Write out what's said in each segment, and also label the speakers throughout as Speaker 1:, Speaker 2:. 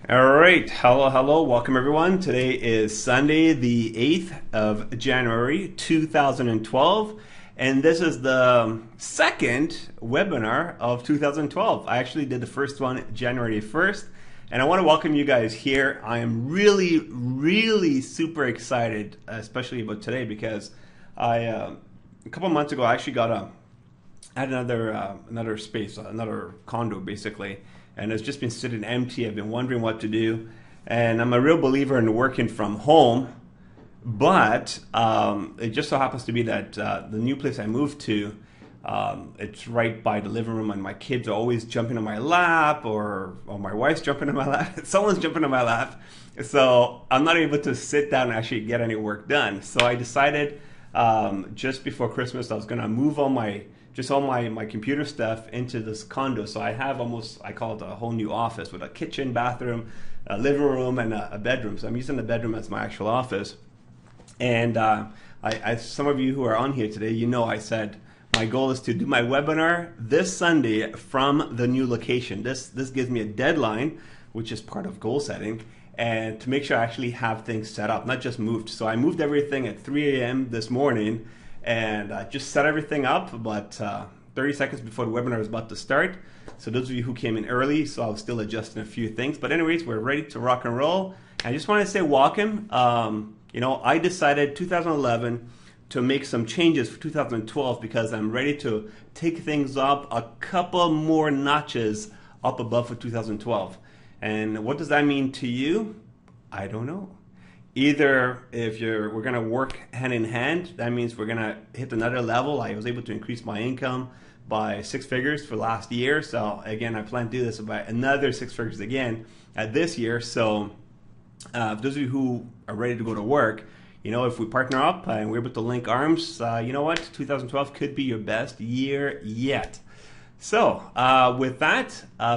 Speaker 1: All right, hello, welcome everyone. Today is Sunday, the 8th of January 2012, and this is the second webinar of 2012. I actually did the first one January 1st, and I want to welcome you guys here. I am really super excited, especially about today, because a couple months ago, I actually had another space, another condo basically, and it's just been sitting empty. I've been wondering what to do, and I'm a real believer in working from home. But it just so happens to be that the new place I moved to, it's right by the living room, and my kids are always jumping on my lap, or my wife's jumping on my lap. Someone's jumping on my lap, so I'm not able to sit down and actually get any work done. So I decided just before Christmas I was going to move all my computer stuff into this condo. So I have I call it a whole new office with a kitchen, bathroom, a living room, and a bedroom. So I'm using the bedroom as my actual office. And some of you who are on here today, you know I said my goal is to do my webinar this Sunday from the new location. This gives me a deadline, which is part of goal setting, and to make sure I actually have things set up, not just moved. So I moved everything at 3 a.m. this morning, and just set everything up, but 30 seconds before the webinar was about to start. So those of you who came in early, so I was still adjusting a few things. But anyways, we're ready to rock and roll. And I just want to say welcome. I decided 2011 to make some changes for 2012 because I'm ready to take things up a couple more notches up above for 2012. And what does that mean to you? I don't know. Either we're going to work hand in hand, that means we're going to hit another level. I was able to increase my income by 6 figures for last year. So again, I plan to do this by another 6 figures again this year. So those of you who are ready to go to work, if we partner up and we're able to link arms, you know what? 2012 could be your best year yet. So with that,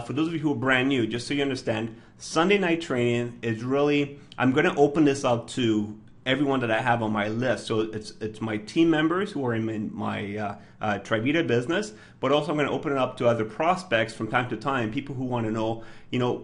Speaker 1: for those of you who are brand new, just so you understand, Sunday night training is really, I'm going to open this up to everyone that I have on my list. So it's my team members who are in my Trivita business, but also I'm going to open it up to other prospects from time to time, people who want to know,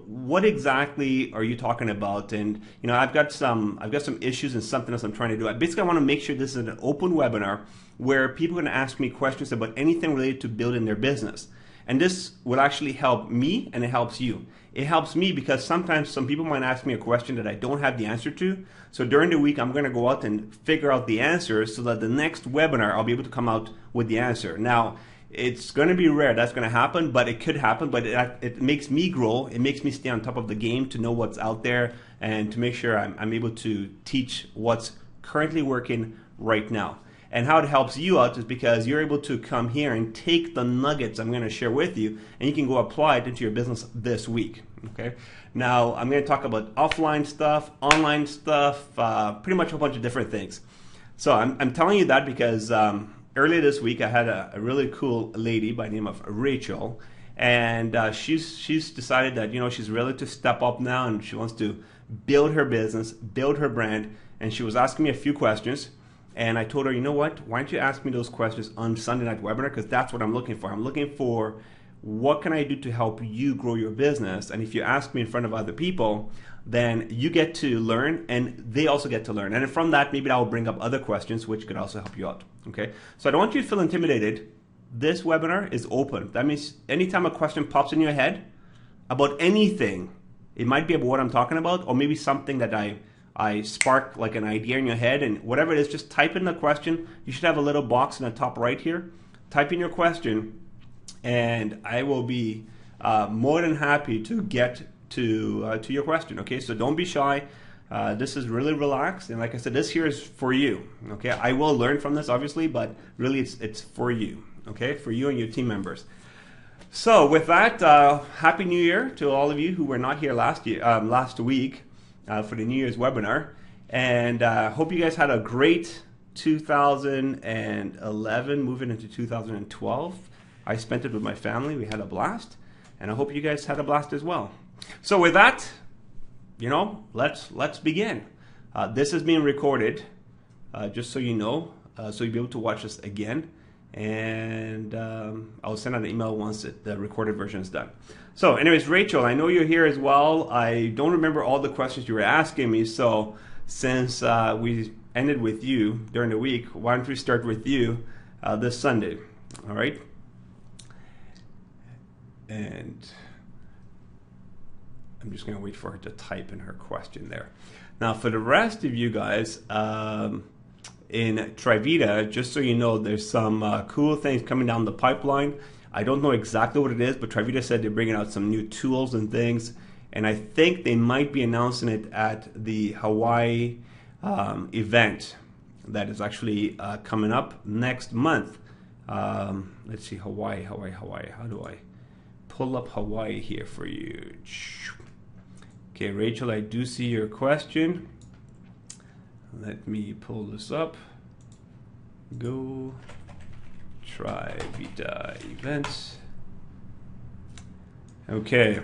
Speaker 1: what exactly are you talking about? And I've got some issues and something else I'm trying to do. I want to make sure this is an open webinar where people are going to ask me questions about anything related to building their business. And this will actually help me, and it helps you. It helps me because sometimes some people might ask me a question that I don't have the answer to. So during the week, I'm going to go out and figure out the answers so that the next webinar, I'll be able to come out with the answer. Now, it's going to be rare that's going to happen, but it could happen. But it makes me grow. It makes me stay on top of the game to know what's out there and to make sure I'm able to teach what's currently working right now. And how it helps you out is because you're able to come here and take the nuggets I'm going to share with you, and you can go apply it into your business this week. Okay. Now I'm going to talk about offline stuff, online stuff, pretty much a whole bunch of different things. So I'm telling you that because earlier this week I had a really cool lady by the name of Rachel, and she's decided that she's ready to step up now, and she wants to build her business, build her brand, and she was asking me a few questions. And I told her, you know what, why don't you ask me those questions on Sunday night webinar, because that's what I'm looking for. I'm looking for what can I do to help you grow your business. And if you ask me in front of other people, then you get to learn and they also get to learn. And from that, maybe I will bring up other questions which could also help you out. Okay, so I don't want you to feel intimidated. This webinar is open. That means anytime a question pops in your head about anything, it might be about what I'm talking about, or maybe something that I spark like an idea in your head, and whatever it is, just type in the question. You should have a little box in the top right here. Type in your question, and I will be more than happy to get to your question. Okay, so don't be shy. This is really relaxed, and like I said, this here is for you. Okay, I will learn from this, obviously, but really it's for you. Okay, for you and your team members. So with that, Happy New Year to all of you who were not here last week. For the New Year's webinar, and hope you guys had a great 2011 moving into 2012. I spent it with my family. We had a blast, and I hope you guys had a blast as well. So with that, let's begin. This is being recorded, just so you know, so you'll be able to watch this again. and I'll send out an email once the recorded version is done. So anyways, Rachel, I know you're here as well. I don't remember all the questions you were asking me, so since we ended with you during the week, why don't we start with you this Sunday, all right? And I'm just going to wait for her to type in her question there. Now, for the rest of you guys, in Trivita, just so you know, there's some cool things coming down the pipeline. I don't know exactly what it is, but Trivita said they're bringing out some new tools and things, and I think they might be announcing it at the Hawaii event that is actually coming up next month. Let's see, Hawaii. How do I pull up Hawaii here for you? Okay, Rachel, I do see your question. Let me pull this up. Go Trivita events. Okay.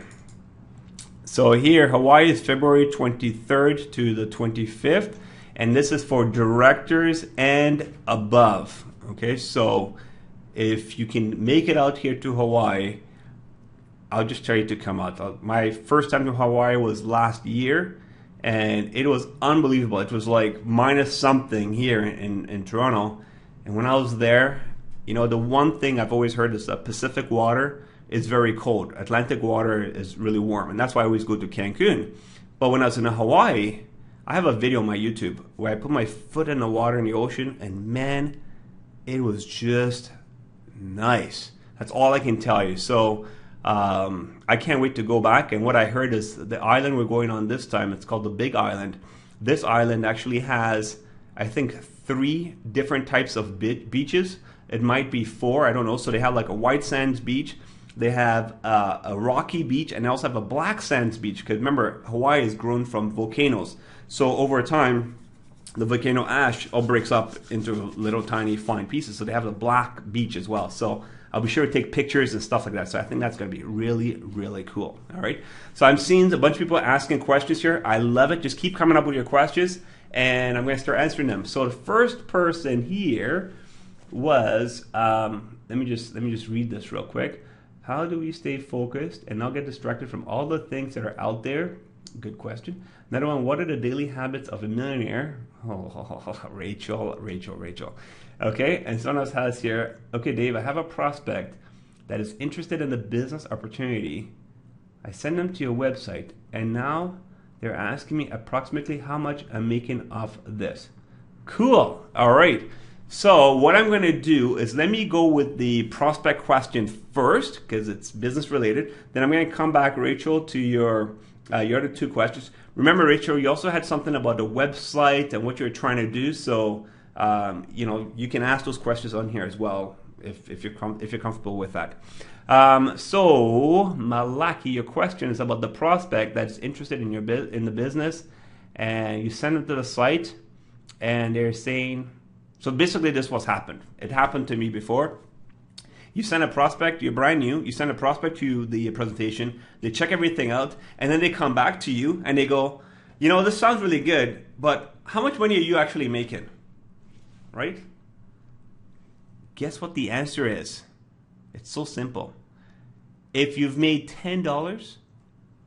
Speaker 1: So here, Hawaii is February 23rd to the 25th, and this is for directors and above. Okay, so if you can make it out here to Hawaii, I'll just tell you to come out. My first time to Hawaii was last year, and it was unbelievable. It was like minus something here in Toronto. And when I was there, you know, the one thing I've always heard is that Pacific water is very cold. Atlantic water is really warm, and that's why I always go to Cancun. But when I was in Hawaii, I have a video on my YouTube where I put my foot in the water in the ocean, and man, it was just nice. That's all I can tell you. So I can't wait to go back. And what I heard is the island we're going on this time, it's called the Big Island. This island actually has, I think, 3 different types of beaches. It might be 4, I don't know. So they have like a white sands beach, they have a rocky beach, and they also have a black sands beach. Because remember, Hawaii is grown from volcanoes. So over time, the volcano ash all breaks up into little tiny fine pieces. So they have a black beach as well. So I'll be sure to take pictures and stuff like that. So I think that's going to be really, really cool. All right. So I'm seeing a bunch of people asking questions here. I love it. Just keep coming up with your questions, and I'm going to start answering them. So the first person here was, let me just read this real quick. How do we stay focused and not get distracted from all the things that are out there? Good question. Another one, what are the daily habits of a millionaire? Rachel. Okay, and someone else has here, okay, Dave, I have a prospect that is interested in the business opportunity. I send them to your website, and now they're asking me approximately how much I'm making off this. Cool. All right. So what I'm going to do is let me go with the prospect question first, because it's business related. Then I'm going to come back, Rachel, to your other 2 questions. Remember, Rachel, you also had something about the website and what you're trying to do. So you know, you can ask those questions on here as well if you're comfortable with that. So Malaki, your question is about the prospect that's interested in in the business, and you send them to the site, and they're saying, so basically this was happened. It happened to me before. You send a prospect, you're brand new, you send a prospect to the presentation, they check everything out, and then they come back to you and they go, you know, this sounds really good, but how much money are you actually making? Right? Guess what the answer is? It's so simple. If you've made $10,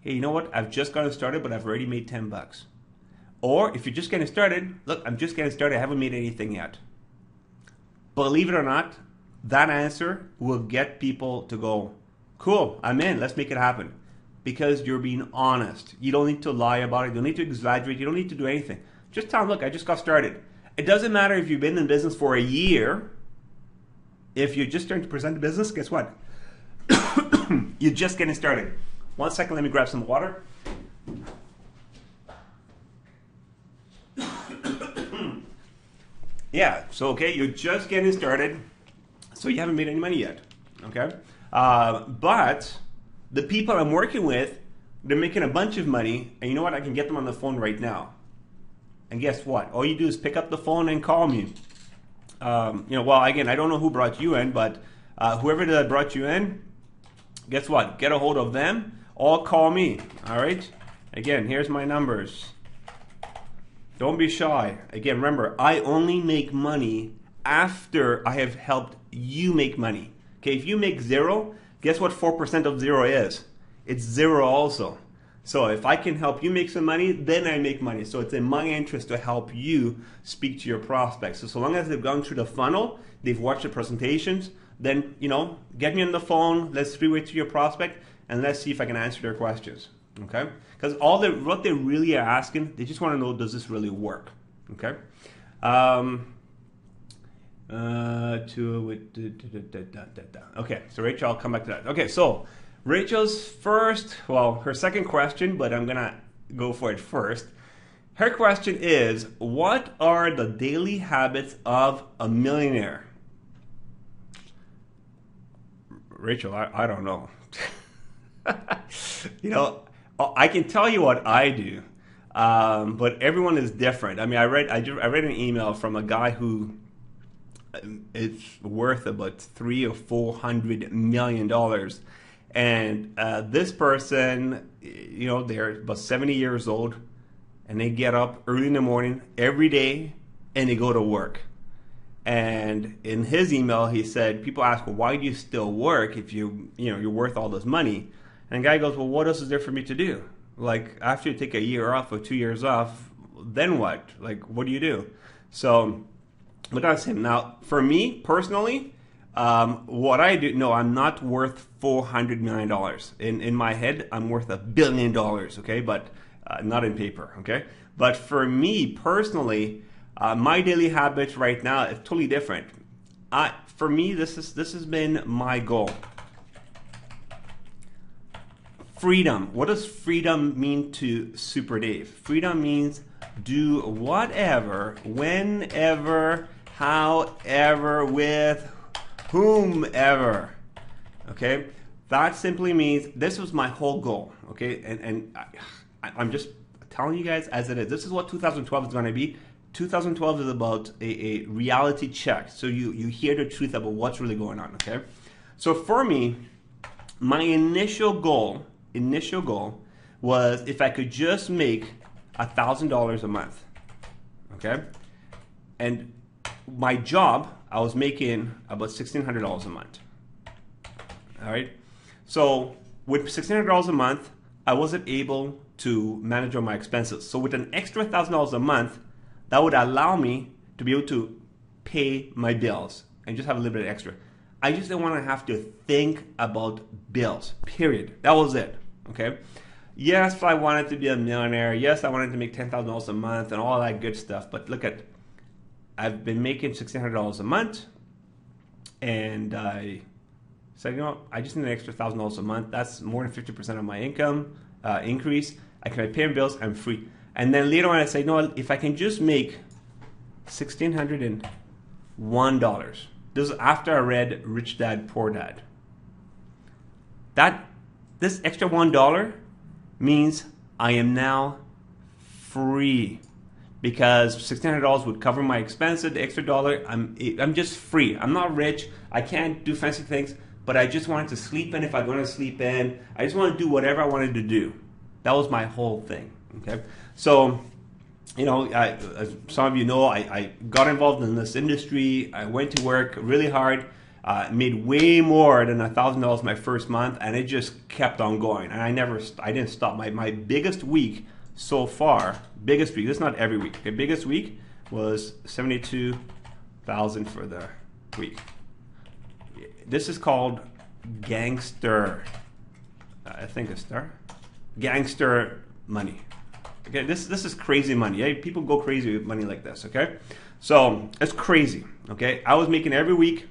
Speaker 1: hey, you know what? I've just gotten started, but I've already made $10. Or if you're just getting started, look, I'm just getting started, I haven't made anything yet. Believe it or not, that answer will get people to go, cool, I'm in, let's make it happen. Because you're being honest. You don't need to lie about it, you don't need to exaggerate, you don't need to do anything. Just tell them, look, I just got started. It doesn't matter if you've been in business for a year. If you're just starting to present the business, guess what? You're just getting started. 1 second, let me grab some water. Yeah, so okay, you're just getting started, so you haven't made any money yet, okay? But the people I'm working with, they're making a bunch of money, and you know what? I can get them on the phone right now. And guess what? All you do is pick up the phone and call me. You know, well, again, I don't know who brought you in, but whoever that brought you in, guess what? Get a hold of them or call me, all right? Again, here's my numbers. Don't be shy. Again, remember, I only make money after I have helped you make money. Okay, if you make zero, guess what 4% of zero is? It's zero also. So if I can help you make some money, then I make money. So it's in my interest to help you speak to your prospects. So long as they've gone through the funnel, they've watched the presentations, then, get me on the phone, let's three-way to your prospect, and let's see if I can answer their questions, okay? Because what they really are asking, they just want to know, does this really work, okay? Okay, so Rachel, I'll come back to that. Okay, so Rachel's her second question, but I'm gonna go for it first. Her question is, what are the daily habits of a millionaire? Rachel, I don't know. I can tell you what I do, but everyone is different. I mean, I read an email from a guy who is worth about $300 or $400 million, and this person, they're about 70 years old, and they get up early in the morning every day, and they go to work. And in his email, he said, people ask, well, why do you still work if you're worth all this money? And the guy goes, well, what else is there for me to do? Like, after you take a year off or 2 years off, then what? Like, what do you do? So, but that's him. Now, for me personally, what I do, no, I'm not worth $400 million. In my head, I'm worth $1 billion, okay? But not in paper, okay? But for me personally, my daily habits right now is totally different. For me, this has been my goal. Freedom. What does freedom mean to Super Dave? Freedom means do whatever, whenever, however, with whomever. Okay? That simply means this was my whole goal. Okay? And I'm just telling you guys as it is. This is what 2012 is going to be. 2012 is about a reality check. So you hear the truth about what's really going on. Okay? So for me, my initial goal was if I could just make $1,000 a month, okay? And my job, I was making about $1,600 a month, all right? So with $1,600 a month, I wasn't able to manage all my expenses. So with an extra $1,000 a month, that would allow me to be able to pay my bills and just have a little bit extra. I just didn't want to have to think about bills, period. That was it, okay? Yes, I wanted to be a millionaire. Yes, I wanted to make $10,000 a month and all that good stuff. But look I've been making $1,600 a month, and I said, I just need an extra $1,000 a month. That's more than 50% of my income increase. I can pay my bills. I'm free. And then later on, I say, if I can just make $1,601. This is after I read Rich Dad, Poor Dad. This extra $1 means I am now free, because $1,600 would cover my expenses. The extra $1, I'm just free. I'm not rich. I can't do fancy things, but I just wanted to sleep in if I'm going to sleep in. I just want to do whatever I wanted to do. That was my whole thing. Okay, so. As some of you know, I got involved in this industry. I went to work really hard, made way more than $1,000 my first month, and it just kept on going. And I didn't stop. My biggest week so far, this is not every week. The biggest week was $72,000 for the week. This is called gangster. I think it's gangster money. Okay, this is crazy money. Yeah? People go crazy with money like this, okay? So, it's crazy, okay? I was making every week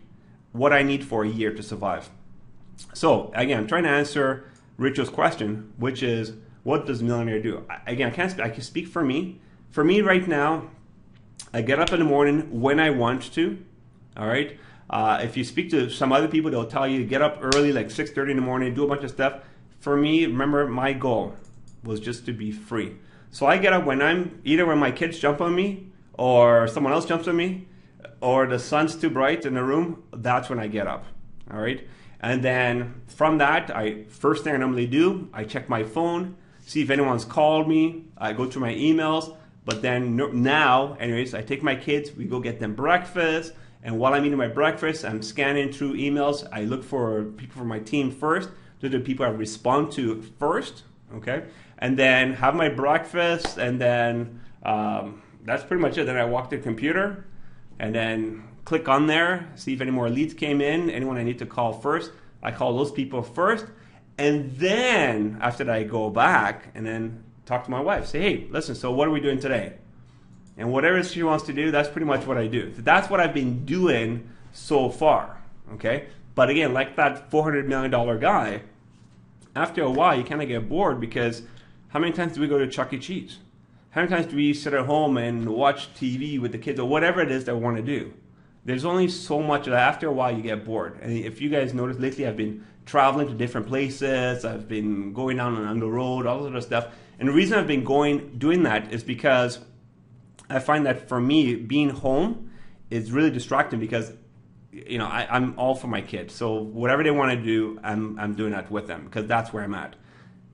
Speaker 1: what I need for a year to survive. So, again, I'm trying to answer Rachel's question, which is, what does a millionaire do? I can speak for me. For me right now, I get up in the morning when I want to, all right? If you speak to some other people, they'll tell you to get up early, like 6:30 in the morning, do a bunch of stuff. For me, remember, my goal was just to be free. So I get up when my kids jump on me, or someone else jumps on me, or the sun's too bright in the room. That's when I get up. All right. And then from that, first thing I normally do, I check my phone, see if anyone's called me. I go through my emails. But then now, anyways, I take my kids. We go get them breakfast, And while I'm eating my breakfast, I'm scanning through emails. I look for people from my team first. Those are the people I respond to first, okay? And then have my breakfast, and then that's pretty much it. Then I walk to the computer, and then click on there, see if any more leads came in, anyone I need to call first. I call those people first, and then after that I go back and then talk to my wife. Say, hey, listen, so what are we doing today? And whatever she wants to do, that's pretty much what I do. So that's what I've been doing so far, okay? But again, like that $400 million guy, after a while you kind of get bored, because how many times do we go to Chuck E. Cheese? How many times do we sit at home and watch TV with the kids or whatever it is that we want to do? There's only so much that after a while you get bored. And if you guys notice, lately I've been traveling to different places. I've been going down on the road, all this other stuff. And the reason I've been doing that is because I find that for me, being home is really distracting, because I'm all for my kids. So whatever they want to do, I'm doing that with them, because that's where I'm at.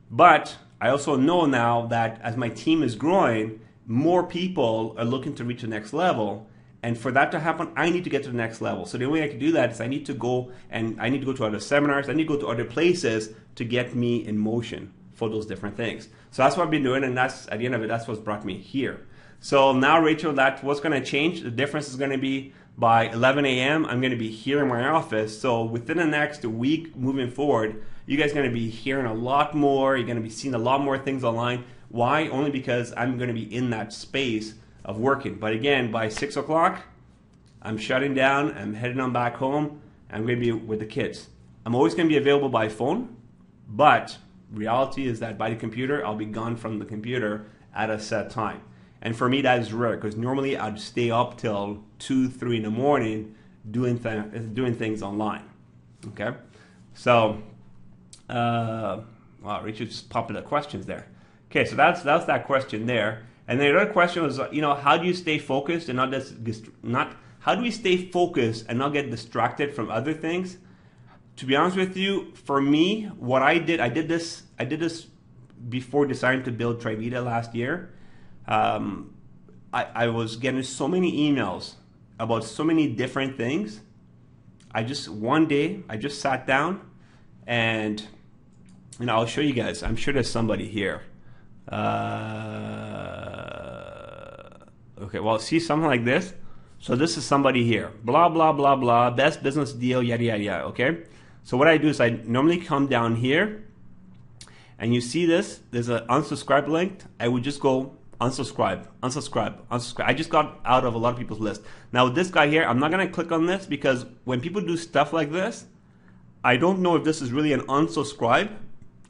Speaker 1: But I also know now that as my team is growing, more people are looking to reach the next level. And for that to happen, I need to get to the next level. So the only way I can do that is I need to go to other seminars. I need to go to other places to get me in motion for those different things. So that's what I've been doing, and that's, at the end of it, that's what's brought me here. So now, Rachel, that's what's going to change. The difference is going to be by 11 a.m., I'm going to be here in my office. So within the next week moving forward, you guys are going to be hearing a lot more. You're going to be seeing a lot more things online. Why? Only because I'm going to be in that space of working. But again, by 6 o'clock, I'm shutting down. I'm heading on back home. I'm going to be with the kids. I'm always going to be available by phone, but reality is that by the computer, I'll be gone from the computer at a set time. And for me, that is rare, because normally I'd stay up till 2, 3 in the morning doing things online. Okay? So, wow, Richard just popped the questions there. Okay, so that's that question there. And the other question was, how do you stay focused and how do we stay focused and not get distracted from other things? To be honest with you, for me, what I did this before deciding to build Trivita last year. I was getting so many emails about so many different things. One day I just sat down, and I'll show you guys. I'm sure there's somebody here. Okay, well, see something like this. So this is somebody here. Blah blah blah blah. Best business deal. Yada yada yada. Okay. So what I do is I normally come down here, and you see this. There's an unsubscribe link. I would just go unsubscribe, unsubscribe, unsubscribe. I just got out of a lot of people's list. Now with this guy here, I'm not going to click on this, because when people do stuff like this, I don't know if this is really an unsubscribe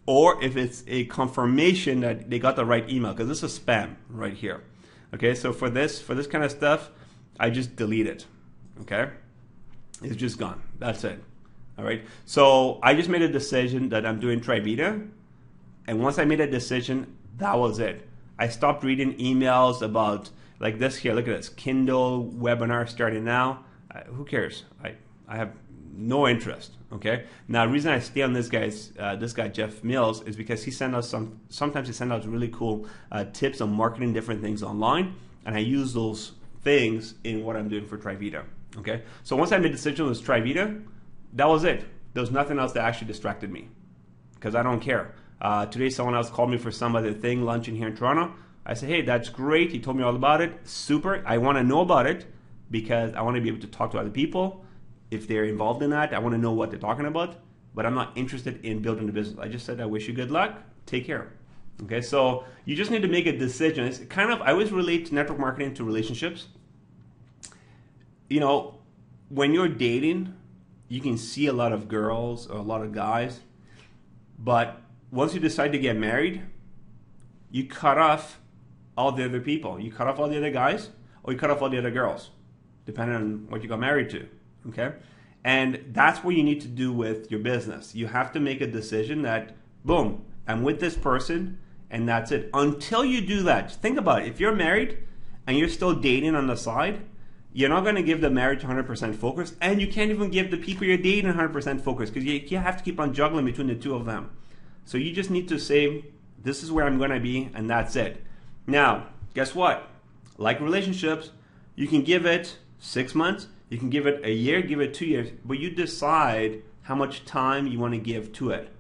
Speaker 1: or if it's a confirmation that they got the right email, because this is spam right here. Okay, so for this kind of stuff, I just delete it. Okay, it's just gone. That's it. All right. So I just made a decision that I'm doing Trivita, and once I made a decision, that was it. I stopped reading emails about like this here. Look at this Kindle webinar starting now. Who cares? I have no interest. Okay. Now the reason I stay on this guy Jeff Mills is because he sent us sometimes he sends out really cool tips on marketing different things online, and I use those things in what I'm doing for Trivita. Okay. So once I made the decision with Trivita, that was it. There was nothing else that actually distracted me, because I don't care. Today someone else called me for some other thing, lunch in here in Toronto. I said, hey, that's great. He told me all about it. Super. I want to know about it, because I want to be able to talk to other people. If they're involved in that, I want to know what they're talking about, but I'm not interested in building the business. I just said, I wish you good luck. Take care. Okay, so you just need to make a decision. It's kind of, I always relate network marketing to relationships. When you're dating, you can see a lot of girls or a lot of guys, but once you decide to get married, you cut off all the other people. You cut off all the other guys, or you cut off all the other girls, depending on what you got married to. Okay? And that's what you need to do with your business. You have to make a decision that, boom, I'm with this person, and that's it. Until you do that, think about it. If you're married and you're still dating on the side, you're not going to give the marriage 100% focus, and you can't even give the people you're dating 100% focus, because you have to keep on juggling between the two of them. So you just need to say, this is where I'm going to be, and that's it. Now, guess what? Like relationships, you can give it 6 months, You can give it a year, give it 2 years, but you decide how much time you want to give to it.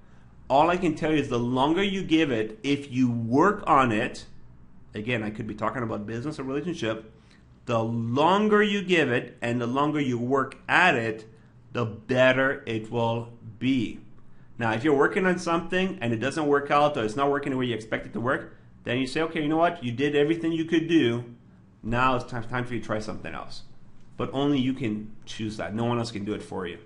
Speaker 1: All I can tell you is the longer you give it, if you work on it, again, I could be talking about business or relationship, the longer you give it and the longer you work at it, the better it will be. Now, if you're working on something and it doesn't work out or it's not working the way you expect it to work, then you say, okay, you know what? You did everything you could do. Now it's time for you to try something else. But only you can choose that. No one else can do it for you.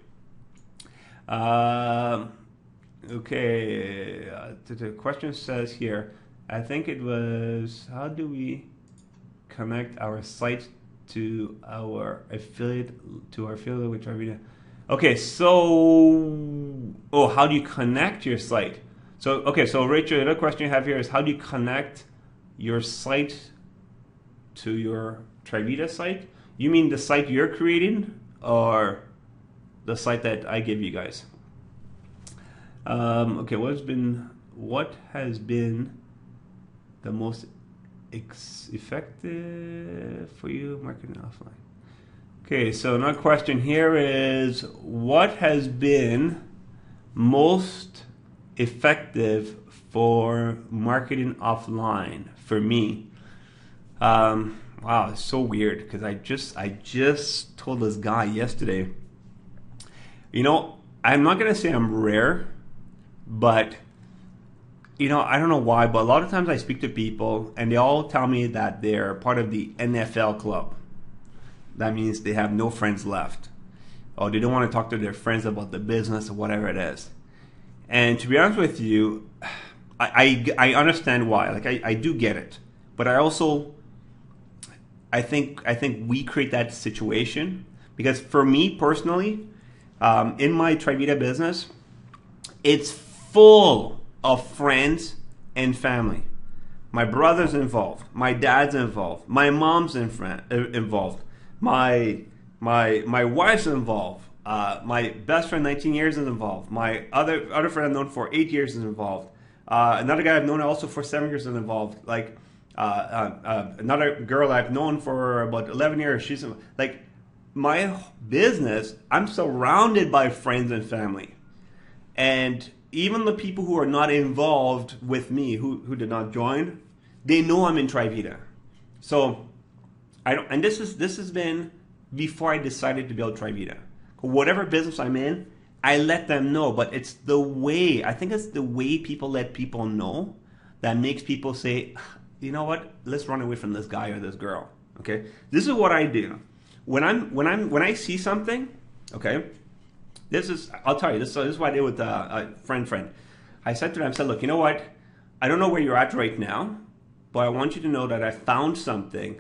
Speaker 1: Okay. The question says here, I think it was, how do we connect our site to our affiliate, with Trivida? Okay, so, how do you connect your site? So Rachel, the other question you have here is, how do you connect your site to your Trivida site? You mean the site you're creating or the site that I give you guys? Okay, what has been the most effective for you marketing offline? Okay, so another question here is, what has been most effective for marketing offline for me? Wow, it's so weird because I just told this guy yesterday. You know, I'm not gonna say I'm rare, but you know, I don't know why, but a lot of times I speak to people and they all tell me that they're part of the NFL club. That means they have no friends left, or they don't want to talk to their friends about the business or whatever it is. And to be honest with you, I understand why. Like I do get it, but I think we create that situation because for me personally, in my Trivida business, it's full of friends and family. My brother's involved, my dad's involved, my mom's involved, my wife's involved, my best friend 19 years is involved, my other friend I've known for 8 years is involved, another guy I've known also for 7 years is involved, like another girl I've known for about 11 years, she's like, my business, I'm surrounded by friends and family. And even the people who are not involved with me, who did not join, they know I'm in Trivida. So I don't, and this has been before I decided to build Trivida. Whatever business I'm in, I let them know. But it's the way, I think it's the way people let people know that makes people say, you know what, let's run away from this guy or this girl. Okay, this is what I do. When I see something, okay, I'll tell you, this is what I did with a friend. I said to them, I said, look, you know what? I don't know where you're at right now, but I want you to know that I found something.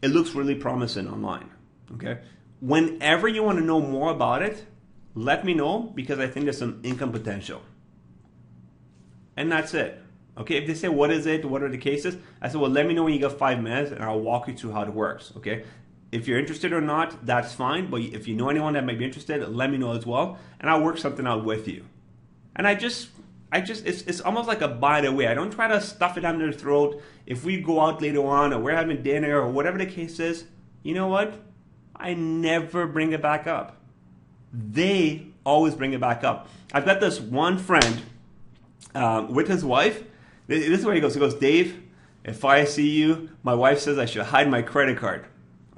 Speaker 1: It looks really promising online, okay? Whenever you want to know more about it, let me know because I think there's some income potential. And that's it, okay? If they say, what is it? What are the cases? I said, well, let me know when you got 5 minutes and I'll walk you through how it works, okay? If you're interested or not, that's fine. But if you know anyone that might be interested, let me know as well, and I'll work something out with you. And it's almost like a by the way. I don't try to stuff it down their throat. If we go out later on, or we're having dinner, or whatever the case is, you know what? I never bring it back up. They always bring it back up. I've got this one friend with his wife. This is where he goes. He goes, Dave, if I see you, my wife says I should hide my credit card.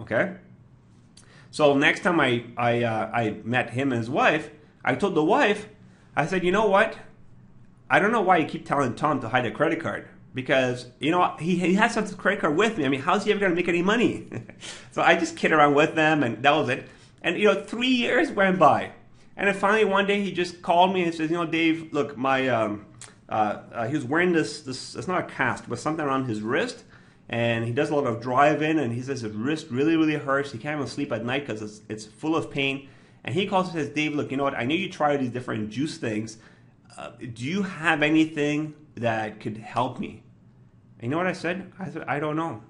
Speaker 1: Okay, so next time I met him and his wife, I told the wife, I said, you know what? I don't know why you keep telling Tom to hide a credit card because, you know, he has some credit card with me. I mean, how's he ever going to make any money? So I just kid around with them, and that was it. And, you know, 3 years went by. And then finally one day he just called me and says, you know, Dave, look, my he was wearing this, it's not a cast, but something around his wrist. And he does a lot of driving, and he says his wrist really, really hurts. He can't even sleep at night because it's full of pain. And he calls and says, Dave, look, you know what? I know you try these different juice things. Do you have anything that could help me? And you know what I said? I said, I don't know.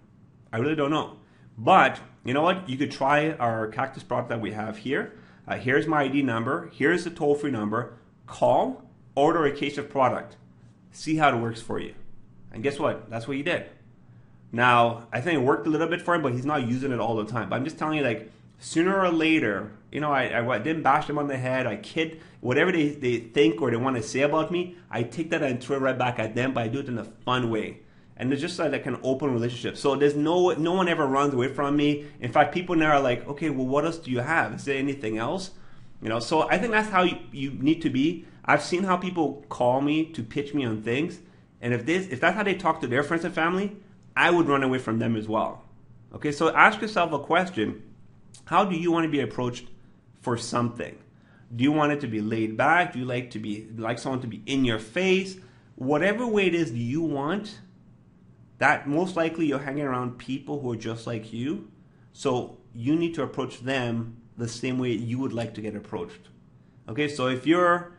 Speaker 1: I really don't know. But you know what? You could try our cactus product that we have here. Here's my ID number. Here's the toll-free number. Call, order a case of product. See how it works for you. And guess what? That's what he did. Now, I think it worked a little bit for him, but he's not using it all the time. But I'm just telling you, like, sooner or later, I didn't bash them on the head. I kid whatever they think or they want to say about me. I take that and throw it right back at them, but I do it in a fun way. And it's just like an open relationship. So there's no one ever runs away from me. In fact, people now are like, okay, well, what else do you have? Is there anything else? So I think that's how you need to be. I've seen how people call me to pitch me on things, and if that's how they talk to their friends and family, I would run away from them as well. Okay, so ask yourself a question. How do you want to be approached for something? Do you want it to be laid back? Do you like someone to be in your face? Whatever way it is you want, that most likely you're hanging around people who are just like you. So you need to approach them the same way you would like to get approached. Okay, so if you're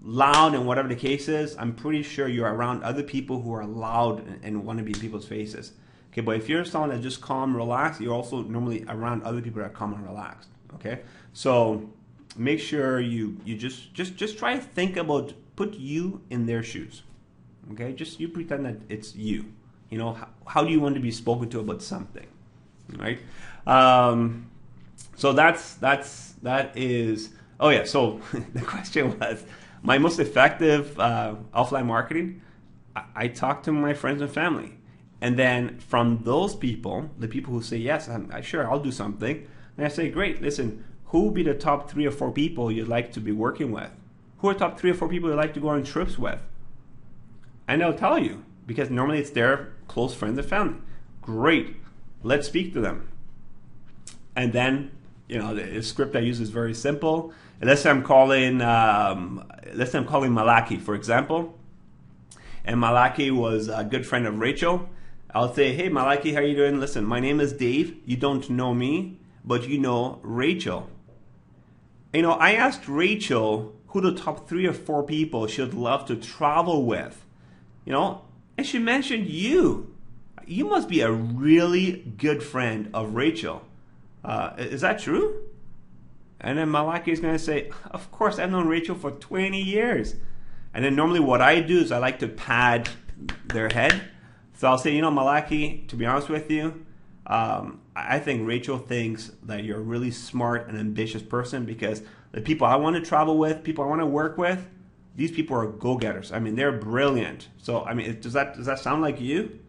Speaker 1: loud and whatever the case is, I'm pretty sure you're around other people who are loud and want to be in people's faces. Okay, but if you're someone that's just calm, relaxed, you're also normally around other people that are calm and relaxed. Okay, so make sure you just try to think about, put you in their shoes. Okay, just you pretend that it's you. How do you want to be spoken to about something, right? So that is. Oh yeah. So the question was, my most effective offline marketing. I talk to my friends and family. And then from those people, the people who say, yes, sure, I'll do something. And I say, great, listen, who would be the top 3 or 4 people you'd like to be working with? Who are top 3 or 4 people you'd like to go on trips with? And they'll tell you, because normally it's their close friends and family. Great, let's speak to them. And then, the script I use is very simple. Let's say I'm calling Malaki, for example. And Malaki was a good friend of Rachel. I'll say, hey, Malaki, how are you doing? Listen, my name is Dave. You don't know me, but you know Rachel. I asked Rachel who the top 3 or 4 people she'd love to travel with. And she mentioned you. You must be a really good friend of Rachel. Is that true? And then Malaki is going to say, of course, I've known Rachel for 20 years. And then normally what I do is I like to pad their head. So I'll say, Malaki, to be honest with you, I think Rachel thinks that you're a really smart and ambitious person, because the people I want to travel with, people I want to work with, these people are go-getters. I mean, they're brilliant. So, does that sound like you?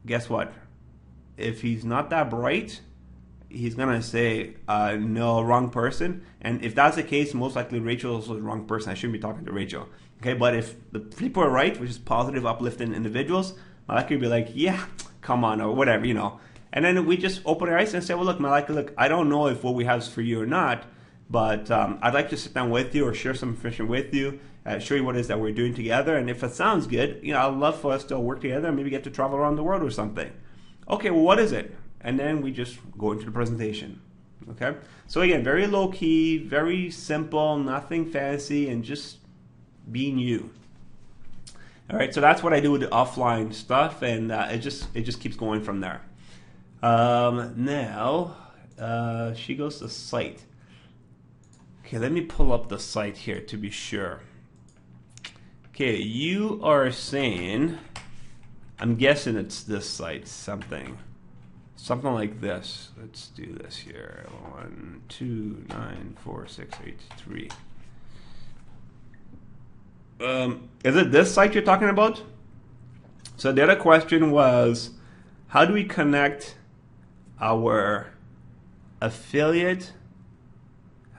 Speaker 1: Guess what? If he's not that bright, he's going to say, no, wrong person. And if that's the case, most likely Rachel is also the wrong person. I shouldn't be talking to Rachel. Okay, but if the people are right, which is positive, uplifting individuals, Malaki would be like, yeah, come on, or whatever, And then we just open our eyes and say, well, look, Malaki, look, I don't know if what we have is for you or not, but I'd like to sit down with you or share some information with you, show you what it is that we're doing together. And if it sounds good, I'd love for us to work together and maybe get to travel around the world or something. Okay, well, what is it? And then we just go into the presentation. Okay? So again, very low key, very simple, nothing fancy, and just being you. All right, so that's what I do with the offline stuff, and it just keeps going from there. Now, she goes to site. Okay, let me pull up the site here to be sure. Okay, you are saying, I'm guessing it's this site, something like this. Let's do this here. 1, 2, 9, 4, 6, 8, 3. Is it this site you're talking about? So the other question was, how do we connect our affiliate?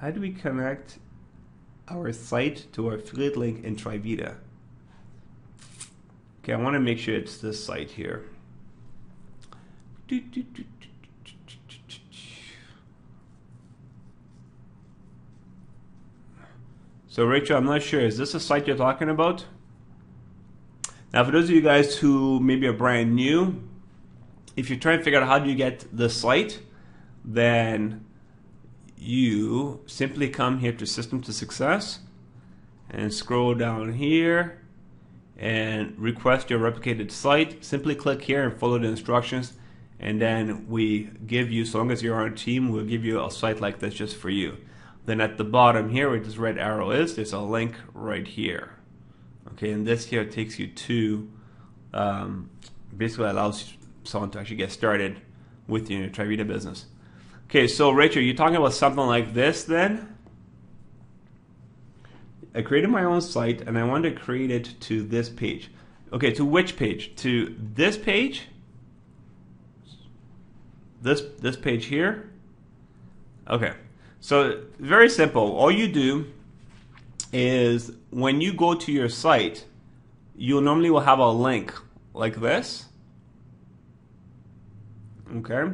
Speaker 1: How do we connect our site to our affiliate link in Trivita? Okay, I want to make sure it's this site here. So Rachel, I'm not sure. Is this a site you're talking about? Now, for those of you guys who maybe are brand new, if you're trying to figure out how do you get the site, then you simply come here to System to Success and scroll down here and request your replicated site. Simply click here and follow the instructions, and then we give you, so long as you're on our team, we'll give you a site like this just for you. Then at the bottom here where this red arrow is, there's a link right here. Okay, and this here takes you to, basically allows someone to actually get started with your Trivita business. Okay, so Rachel, you're talking about something like this then? I created my own site and I want to create it to this page. Okay, to which page? To this page? This page here? Okay, so very simple. All you do is when you go to your site, you normally will have a link like this. Okay.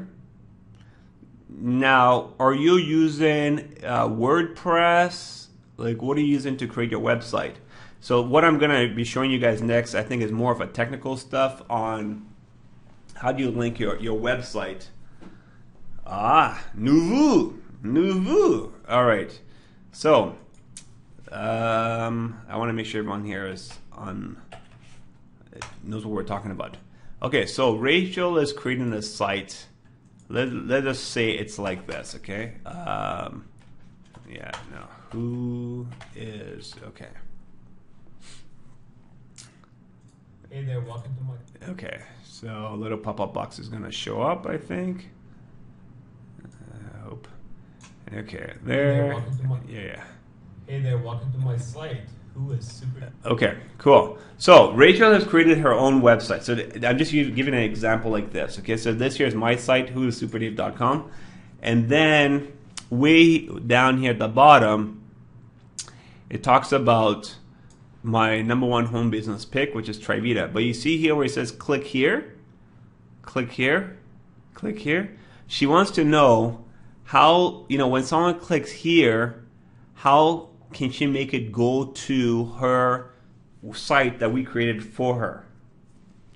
Speaker 1: Now, are you using WordPress? Like, what are you using to create your website? So what I'm going to be showing you guys next, I think, is more of a technical stuff on how do you link your website. Nouveau. All right. So I want to make sure everyone here is knows what we're talking about. Okay, so Rachel is creating a site. Let us say it's like this, okay? Yeah, no. Who is, okay.
Speaker 2: Hey there, welcome to my...
Speaker 1: Okay, so a little pop-up box is gonna show up, I think. I hope. Okay, there.
Speaker 2: Hey there,
Speaker 1: yeah.
Speaker 2: Hey there, welcome to my site. Who is super...
Speaker 1: Okay, cool. So Rachel has created her own website. So I'm just giving an example like this. Okay, so this here is my site, whoissuperdave.com. And then way down here at the bottom, it talks about my #1 home business pick, which is Trivita. But you see here where it says click here, click here, click here. She wants to know how, when someone clicks here, how can she make it go to her site that we created for her?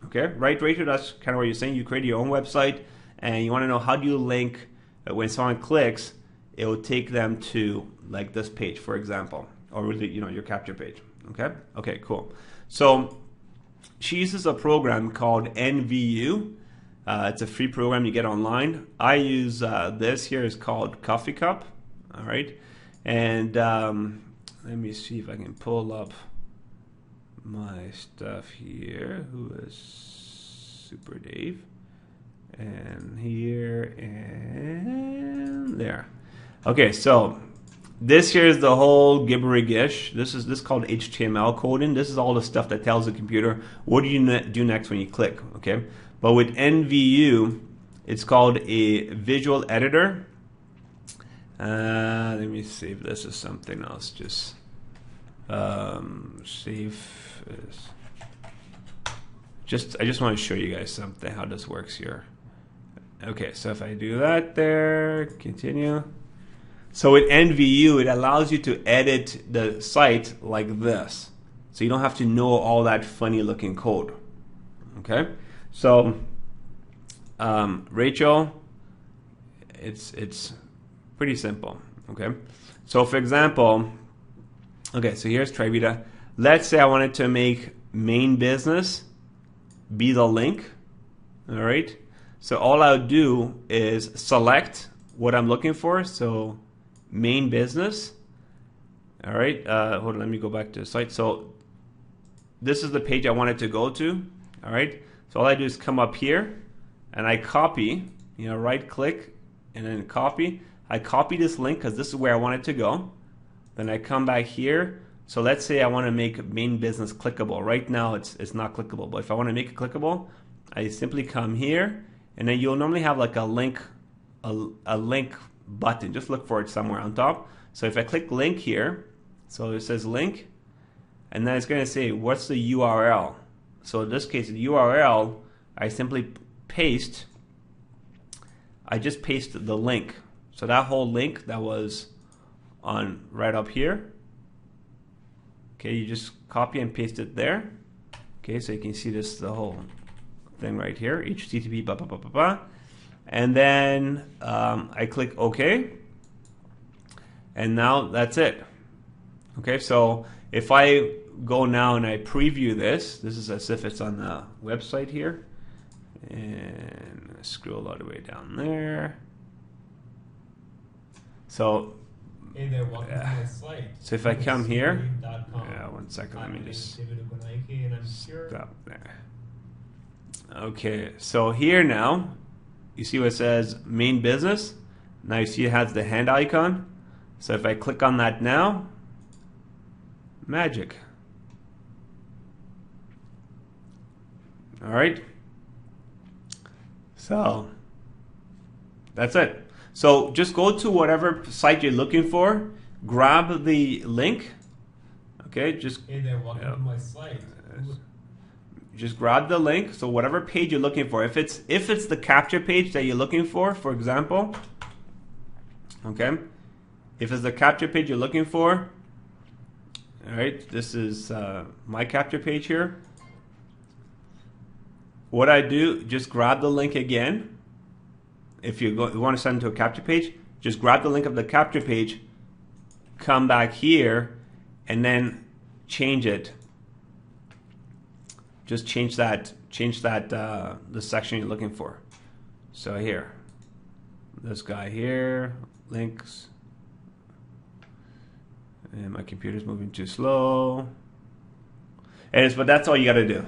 Speaker 1: Okay, right, Rachel? That's kind of what you're saying. You create your own website, and you want to know how do you link when someone clicks, it will take them to like this page, for example, or really, your capture page. Okay. Okay. Cool. So she uses a program called NVU. It's a free program you get online. I use this here is called Coffee Cup. All right, and let me see if I can pull up my stuff here. Who is Super Dave? And here and there. Okay, so this here is the whole gibberish. This is called HTML coding. This is all the stuff that tells the computer what do you do next when you click. Okay, but with NVU, it's called a visual editor. Let me see if this is something else. Just save this. I just want to show you guys something how this works here. Okay, so if I do that there, continue. So with NVU, it allows you to edit the site like this. So you don't have to know all that funny looking code. Okay, so Rachel, it's pretty simple. Okay, so for example, okay, so here's Trivita. Let's say I wanted to make main business be the link. All right, so all I'll do is select what I'm looking for. So main business. All right, hold on, let me go back to the site. So this is the page I wanted to go to. All right, so all I do is come up here and I copy, right click and then copy. I copy this link because this is where I want it to go. Then I come back here. So let's say I want to make main business clickable. Right now it's not clickable, but if I want to make it clickable, I simply come here and then you'll normally have like a link button. Just look for it somewhere on top. So if I click link here, so it says link, and then it's going to say what's the URL. So in this case, the URL, I simply paste. I just paste the link. So that whole link that was on right up here. Okay, you just copy and paste it there. Okay, so you can see this the whole thing right here. HTTP blah blah blah blah blah. And then I click OK, and now that's it. Okay, so if I go now and I preview this is as if it's on the website here, and scroll all the way down there. So,
Speaker 2: hey there, welcome to my site.
Speaker 1: So if I come here,
Speaker 2: yeah,
Speaker 1: 1 second, let me just
Speaker 2: and I'm
Speaker 1: stop there. Okay, so here now, you see what it says main business. Now you see it has the hand icon. So if I click on that now, magic. All right. So that's it. So just go to whatever site you're looking for, grab the link. Okay, just
Speaker 2: Hey there, welcome to my site.
Speaker 1: just grab the link. So whatever page you're looking for, if it's the capture page that you're looking for example, okay, if it's the capture page you're looking for, all right, this is my capture page here. What I do, just grab the link again. If you want to send it to a capture page, just grab the link of the capture page, come back here, and then change it. Just change that the section you're looking for. So here, this guy here, links, and my computer's moving too slow. But that's all you got to do.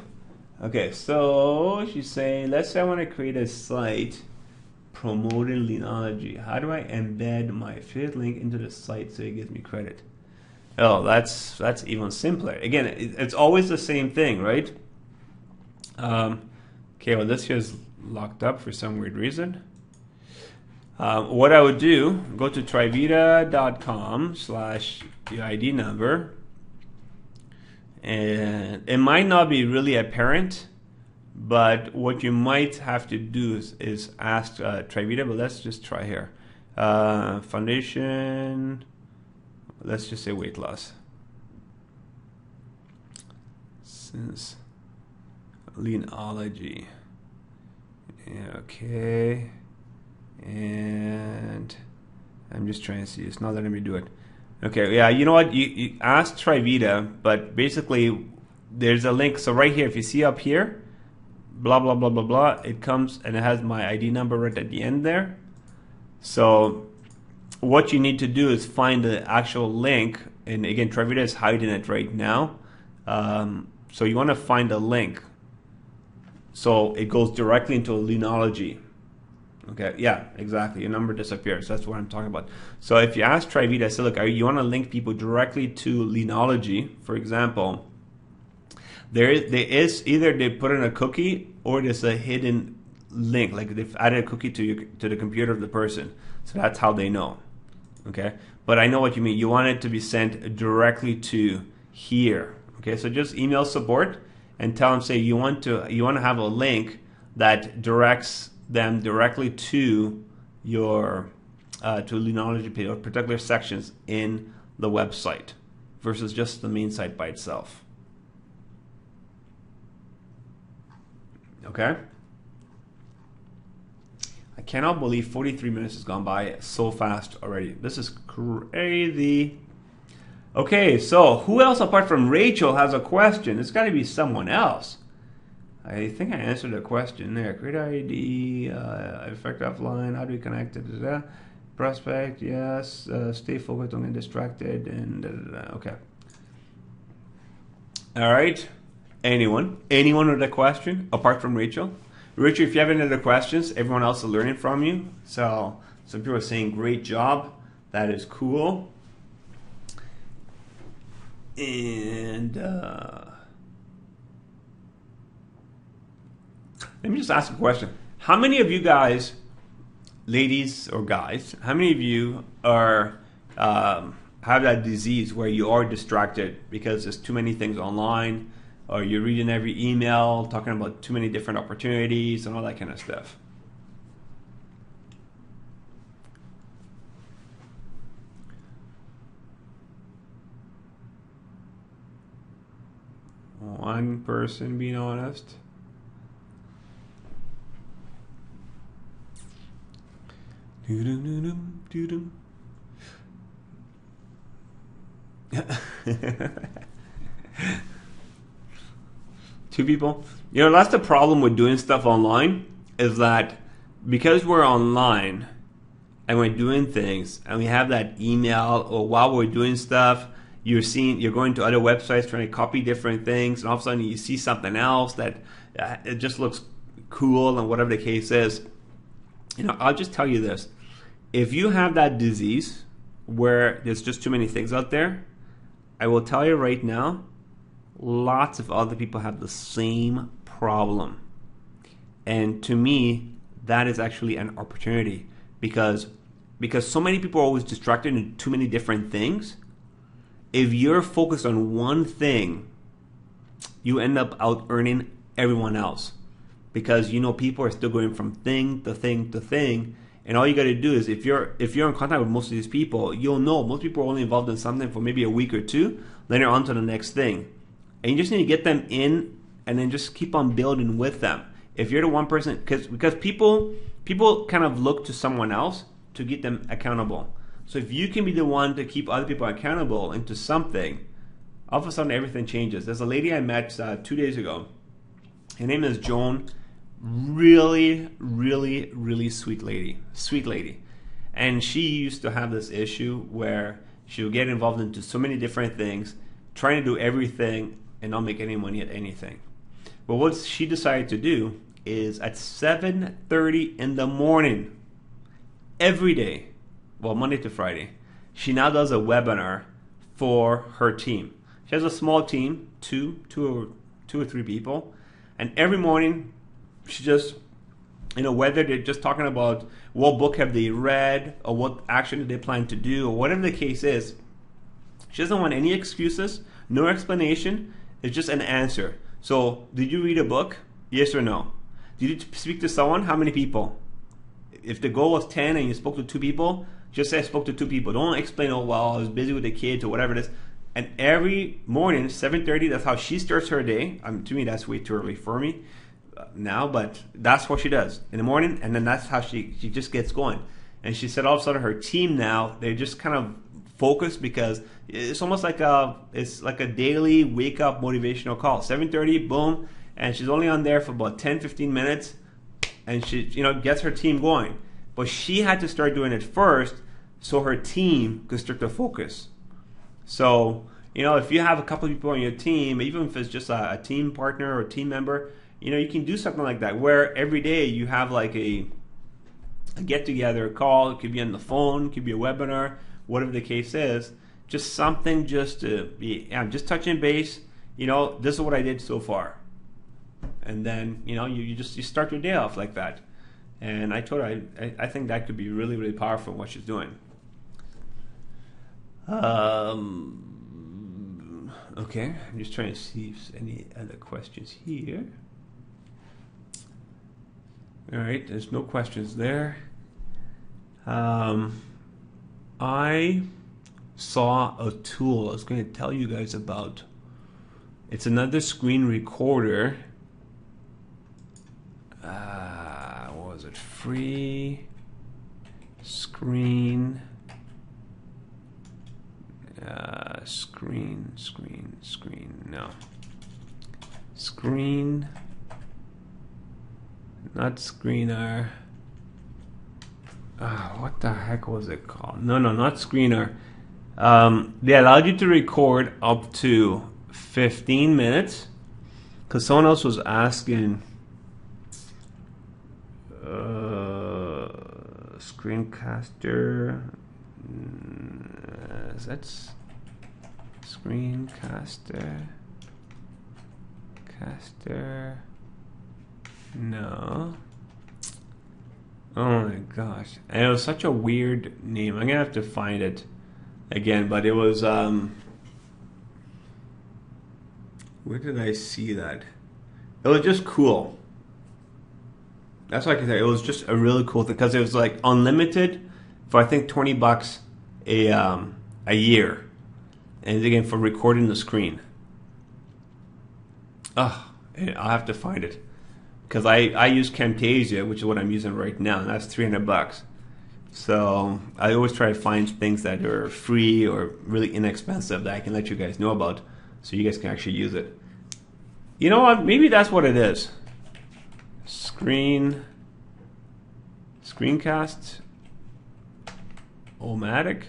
Speaker 1: Okay, so she's saying, let's say I want to create a site promoting Leanology. How do I embed my affiliate link into the site so it gives me credit? Oh, that's even simpler. Again, it's always the same thing, right? Okay, well, this here is locked up for some weird reason. What I would do, go to trivita.com/the ID number, and it might not be really apparent, but what you might have to do is ask Trivita, but let's just try here. Foundation, let's just say weight loss. Since Leanology. Okay. And I'm just trying to see. It's not letting me do it. Okay, yeah, you know what? You ask Trivita, but basically there's a link. So right here, if you see up here, blah, blah, blah, blah, blah, it comes and it has my ID number right at the end there. So what you need to do is find the actual link. And again, Trivita is hiding it right now. So you want to find a link. So it goes directly into Leanology. Okay, yeah, exactly. Your number disappears. That's what I'm talking about. So if you ask Trivita, say, look, you want to link people directly to Leanology, for example, there is either they put in a cookie or there's a hidden link, like they've added a cookie to the computer of the person. So that's how they know. Okay, but I know what you mean. You want it to be sent directly to here. Okay, so just email support and tell them, say you want to have a link that directs them directly to your to Leanology page or particular sections in the website versus just the main site by itself. Okay? I cannot believe 43 minutes has gone by so fast already. This is crazy. Okay, so who else apart from Rachel has a question? It's got to be someone else. I think I answered the question there. Create ID, effect offline, how do we connect it? Prospect, yes. Stay focused, don't get distracted, and okay. All right. Anyone with a question apart from Rachel? Rachel, if you have any other questions, everyone else is learning from you. So some people are saying, great job. That is cool. And let me just ask a question. How many of you guys, ladies or guys, how many of you are have that disease where you are distracted because there's too many things online, or you're reading every email talking about too many different opportunities and all that kind of stuff? One person being honest. Two people. You know, that's the problem with doing stuff online, is that because we're online and we're doing things and we have that email, or while we're doing stuff, you're going to other websites trying to copy different things, and all of a sudden you see something else that it just looks cool, and whatever the case is. You know, I'll just tell you this. if you have that disease where there's just too many things out there, I will tell you right now, lots of other people have the same problem. And to me, that is actually an opportunity because so many people are always distracted in too many different things. If you're focused on one thing, you end up out earning everyone else because people are still going from thing to thing to thing. And all you got to do is if you're in contact with most of these people, you'll know most people are only involved in something for maybe a week or two. Then they're on to the next thing, and you just need to get them in, and then just keep on building with them. If you're the one person, because people kind of look to someone else to get them accountable. So if you can be the one to keep other people accountable into something, all of a sudden everything changes. There's a lady I met 2 days ago. Her name is Joan. Really, really, really sweet lady. Sweet lady. And she used to have this issue where she would get involved into so many different things, trying to do everything and not make any money at anything. But what she decided to do is at 7:30 in the morning, every day, well, Monday to Friday, she now does a webinar for her team. She has a small team, two or three people, and every morning she just, whether they're just talking about what book have they read or what action did they plan to do or whatever the case is, she doesn't want any excuses, no explanation. It's just an answer. So, did you read a book? Yes or no? Did you speak to someone? How many people? If the goal was 10 and you spoke to 2 people, just say I spoke to 2 people. Don't explain, oh, well, I was busy with the kids or whatever it is. And every morning, 7:30, that's how she starts her day. To me, that's way too early for me now, but that's what she does in the morning, and then that's how she just gets going. And she said all of a sudden her team now, they just kind of focus because it's almost like a daily wake up motivational call. 7:30, boom, and she's only on there for about 10-15 minutes, and she gets her team going. But she had to start doing it first so her team could start to focus. So if you have a couple of people on your team, even if it's just a team partner or team member, you can do something like that where every day you have like a get together, a call. It could be on the phone, it could be a webinar, whatever the case is. Just something just to be, I'm just touching base. This is what I did so far, and then you start your day off like that. And I told her I think that could be really, really powerful in what she's doing. Okay, I'm just trying to see if there's any other questions here. All right, there's no questions there. I saw a tool I was going to tell you guys about. It's another screen recorder. What was it? Free screen. No. Screen. Not Screener. What the heck was it called? No, not Screener. They allowed you to record up to 15 minutes. Because someone else was asking. Screencaster. That's Screencaster. No. Oh my gosh. And it was such a weird name. I'm gonna have to find it again, but it was where did I see that? It was just cool. That's what I can say. It was just a really cool thing because it was like unlimited for I think $20 a year. And again for recording the screen. I'll have to find it. Because I use Camtasia, which is what I'm using right now, and that's $300. So I always try to find things that are free or really inexpensive that I can let you guys know about, so you guys can actually use it. You know what? Maybe that's what it is. Screencast, Omatic.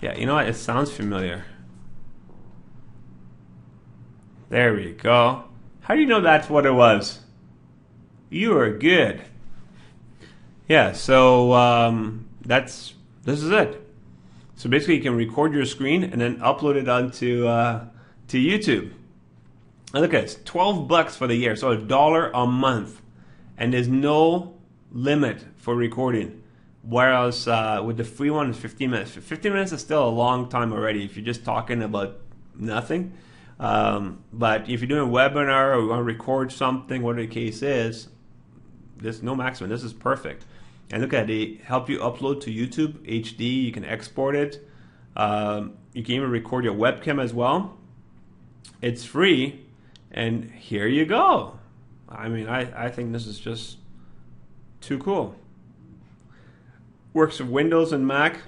Speaker 1: Yeah, you know what? It sounds familiar. There we go. How do you know that's what it was? You are good. Yeah, so this is it. So basically, you can record your screen and then upload it onto to YouTube. And look at this, $12 for the year, so $1 a month, and there's no limit for recording. Whereas with the free one, it's 15 minutes. 15 minutes is still a long time already if you're just talking about nothing. But if you're doing a webinar or you want to record something, whatever the case is, there's no maximum. This is perfect. And look at it, they help you upload to YouTube HD. You can export it. You can even record your webcam as well. It's free, and here you go. I mean, I think this is just too cool. Works with Windows and Mac.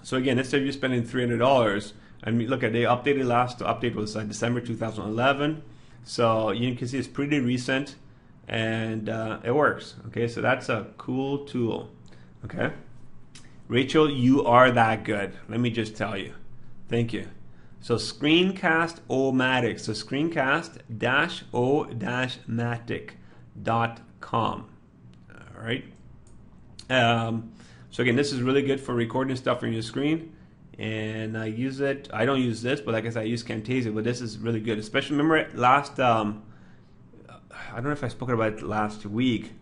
Speaker 1: So again, instead of you spending $300, I mean, look at the updated last update was December 2011. So you can see it's pretty recent, and it works. Okay, so that's a cool tool. Okay, Rachel, you are that good. Let me just tell you. Thank you. So Screencast-O-Matic. So Screencast-O-Matic.com. All right. So again, this is really good for recording stuff on your screen, and I use it. I don't use this, but like I said, I use Camtasia. But this is really good, especially remember last. I don't know if I spoke about it last week.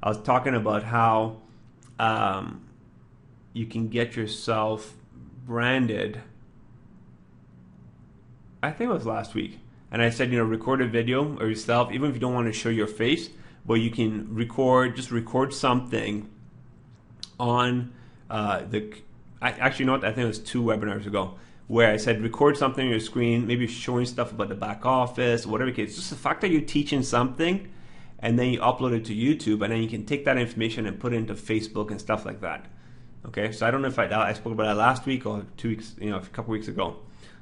Speaker 1: I was talking about how you can get yourself branded. I think it was last week, and I said, record a video of yourself, even if you don't want to show your face, but you can just record something on actually, you know what? I think it was 2 webinars ago where I said record something on your screen, maybe showing stuff about the back office, whatever case. Just the fact that you're teaching something, and then you upload it to YouTube, and then you can take that information and put it into Facebook and stuff like that. Okay, so I don't know if I spoke about that last week or 2 weeks, a couple weeks ago.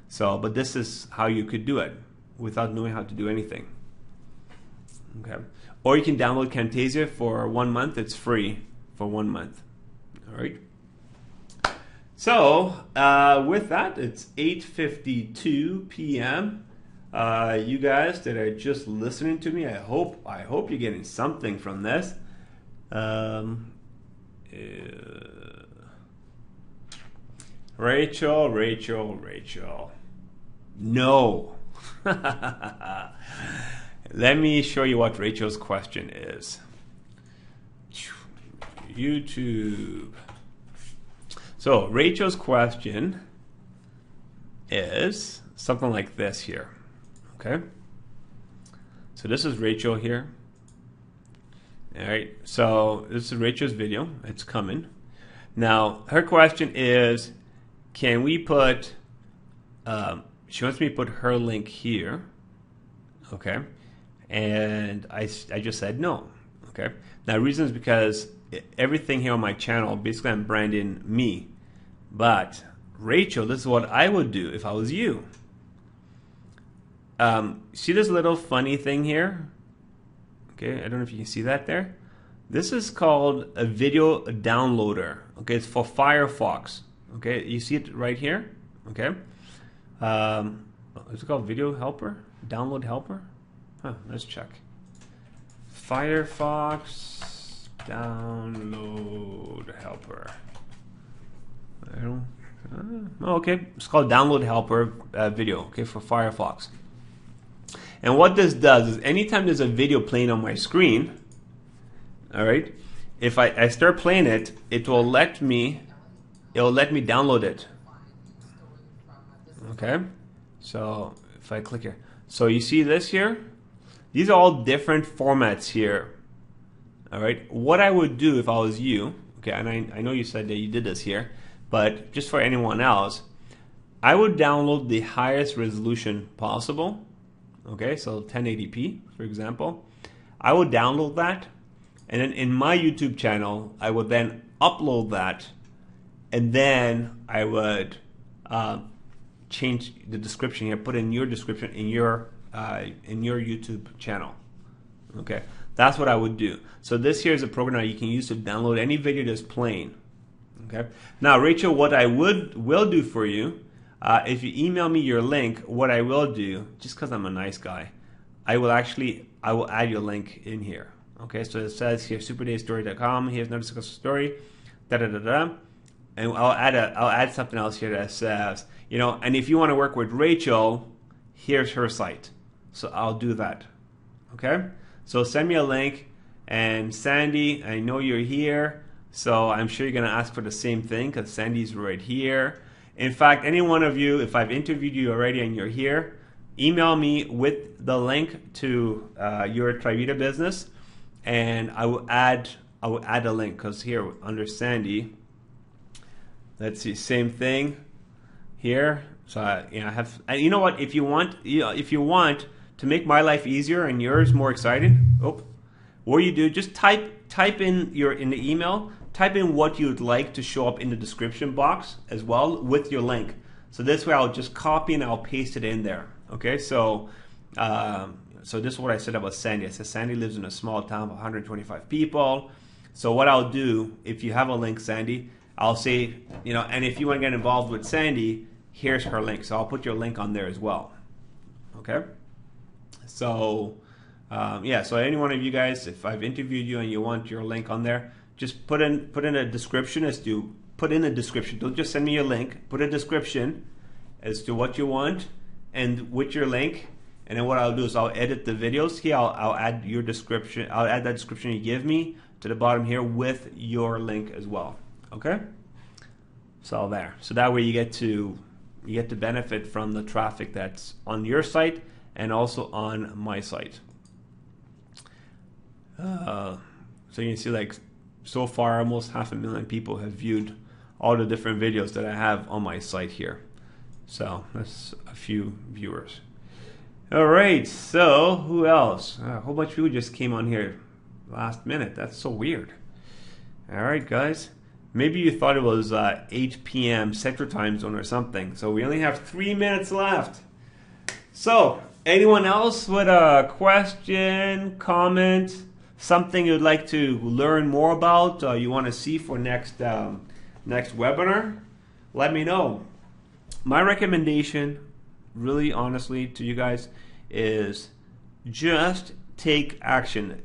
Speaker 1: So, but this is how you could do it without knowing how to do anything. Okay, or you can download Camtasia for 1 month. It's free for 1 month. All right. So with that, it's 8:52 p.m. You guys that are just listening to me, I hope you're getting something from this. Rachel. No. Let me show you what Rachel's question is. YouTube. So Rachel's question is something like this here. Okay. So this is Rachel here. All right. So this is Rachel's video. It's coming. Now her question is, can we put? She wants me to put her link here. Okay. And I just said no. Okay. Now the reason is because everything here on my channel, basically I'm branding me. But Rachel, this is what I would do if I was you. See this little funny thing here? Okay, I don't know if you can see that there. This is called a video downloader. Okay, it's for Firefox. Okay, you see it right here? Okay. Is it called Video Helper? Download Helper? Huh, let's check. Firefox Download Helper. Okay, it's called Download Helper Video. Okay, for Firefox. And what this does is, anytime there's a video playing on my screen, all right, if I start playing it, it'll let me download it. Okay, so if I click here, so you see this here. These are all different formats here. All right, what I would do if I was you, okay, and I know you said that you did this here, but just for anyone else, I would download the highest resolution possible. Okay, so 1080p, for example. I would download that, and then in my YouTube channel, I would then upload that, and then I would change the description here, put in your description in your YouTube channel. Okay, that's what I would do. So this here is a program that you can use to download any video that's playing. Okay. Now, Rachel, what I will do for you, if you email me your link, what I will do, just because I'm a nice guy, I will add your link in here. Okay, so it says here superdaystory.com. Here's another successful story. Da da da da. And I'll add something else here that says, you know, and if you want to work with Rachel, here's her site. So I'll do that. Okay? So send me a link. And Sandy, I know you're here, so I'm sure you're going to ask for the same thing because Sandy's right here. In fact, any one of you, if I've interviewed you already and you're here, email me with the link to your Trivita business, and I will add a link because here under Sandy, let's see, same thing here. So I have, and you know what? If you want to make my life easier and yours more exciting, what you do, just type in the email, type in what you'd like to show up in the description box as well with your link. So this way I'll just copy and I'll paste it in there. Okay, so this is what I said about Sandy. I said Sandy lives in a small town of 125 people. So what I'll do, if you have a link, Sandy, I'll say, you know, and if you want to get involved with Sandy, here's her link. So I'll put your link on there as well. Okay, so so any one of you guys, if I've interviewed you and you want your link on there, just put in a description Don't just send me your link. Put a description as to what you want and with your link. And then what I'll do is I'll edit the videos here. I'll add your description. I'll add that description you give me to the bottom here with your link as well. Okay. It's all there. So that way you get to benefit from the traffic that's on your site and also on my site. So you can see, like, so far almost 500,000 people have viewed all the different videos that I have on my site here. So that's a few viewers. All right, so who else? A whole bunch of people just came on here last minute. That's so weird. All right, guys. Maybe you thought it was 8 p.m. Central Time Zone or something. So we only have 3 minutes left. So anyone else with a question, comment, something you'd like to learn more about, you want to see for next webinar, let me know. My recommendation, really honestly to you guys, is just take action.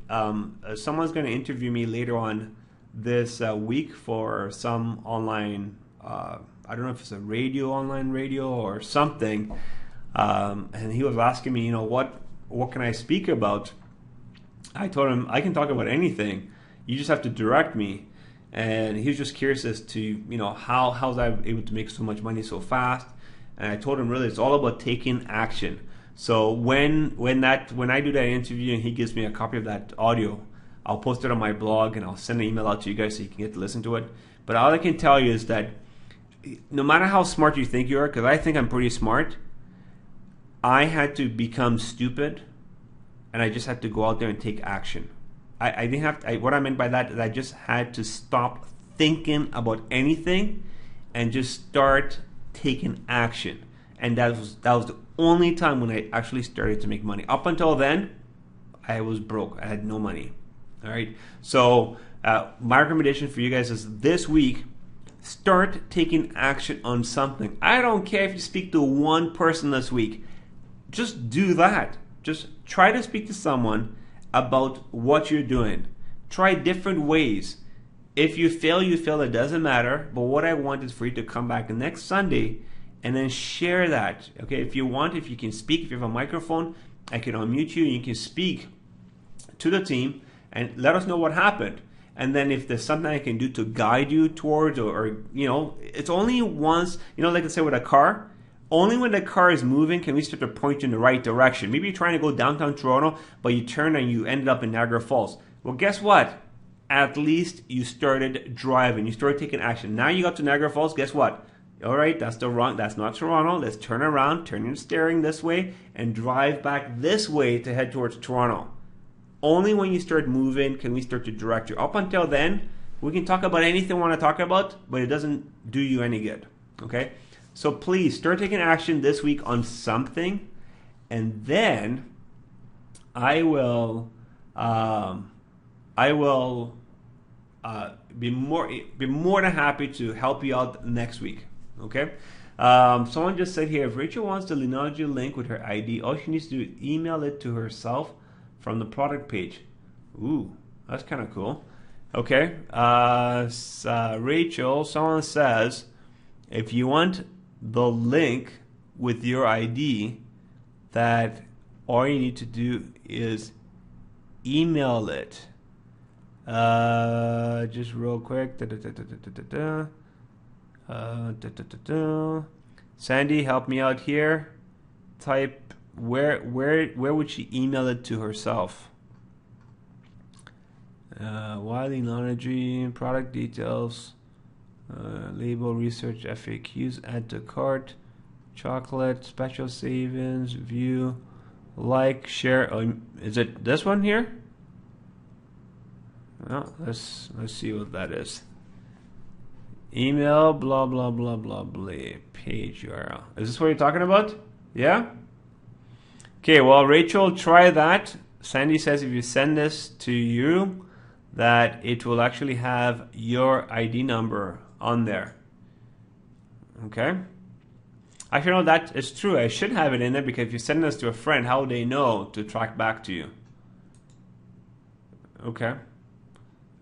Speaker 1: Someone's going to interview me later on this week for some online, I don't know if it's a online radio or something, and he was asking me, you know, what can I speak about? I told him I can talk about anything. You just have to direct me. And he was just curious as to, you know, how's I able to make so much money so fast. And I told him really it's all about taking action. So when I do that interview and he gives me a copy of that audio, I'll post it on my blog and I'll send an email out to you guys so you can get to listen to it. But all I can tell you is that no matter how smart you think you are, because I think I'm pretty smart, I had to become stupid. And I just had to go out there and take action. I didn't have to, what I meant by that is I just had to stop thinking about anything and just start taking action. And that was the only time when I actually started to make money. Up until then, I was broke. I had no money. All right. So my recommendation for you guys is this week, start taking action on something. I don't care if you speak to one person this week. Just do that. Just try to speak to someone about what you're doing. Try different ways. If you fail, it doesn't matter. But what I want is for you to come back next Sunday and then share that. Okay, if you can speak, if you have a microphone, I can unmute you and you can speak to the team and let us know what happened. And then if there's something I can do to guide you towards, or you know, it's only once, you know, like I say with a car, only when the car is moving can we start to point you in the right direction. Maybe you're trying to go downtown Toronto, but you turn and you ended up in Niagara Falls. Well, guess what? At least you started driving. You started taking action. Now you got to Niagara Falls. Guess what? All right, that's not Toronto. Let's turn around, turn your steering this way, and drive back this way to head towards Toronto. Only when you start moving can we start to direct you. Up until then, we can talk about anything we want to talk about, but it doesn't do you any good. Okay? So please start taking action this week on something, and then I will be more than happy to help you out next week. Okay. Someone just said here, if Rachel wants the Linology link with her ID, all she needs to do is email it to herself from the product page. Ooh, That's kind of cool. Okay. Rachel, someone says, if you want the link with your ID, that all you need to do is email it. Just real quick. Sandy, help me out here. Type where would she email it to herself? Wiley Laundry, product details, label, research, FAQs, add to cart, chocolate, special savings, view, like, share. Oh, is it this one here? Well, let's see what that is. Email, blah blah blah blah blah. Page URL. Is this what you're talking about? Yeah. Okay. Well, Rachel, try that. Sandy says if you send this to you, that it will actually have your ID number on there. Okay. Actually, no, that is true. I should have it in there because if you send this to a friend, how would they know to track back to you? Okay.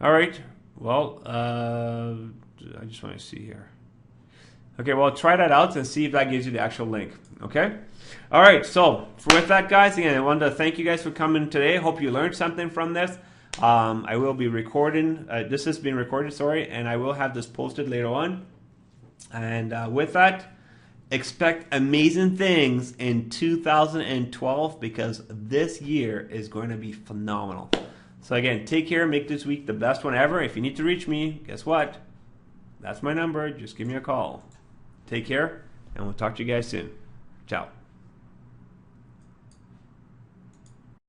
Speaker 1: All right. Well, I just want to see here. Okay, well, try that out and see if that gives you the actual link. Okay? All right, so with that, guys, again, I wanted to thank you guys for coming today. Hope you learned something from this. I will be recording. This has been recorded, sorry, and I will have this posted later on. And with that, expect amazing things in 2012 because this year is going to be phenomenal. So again, take care. Make this week the best one ever. If you need to reach me, guess what? That's my number. Just give me a call. Take care, and we'll talk to you guys soon. Ciao.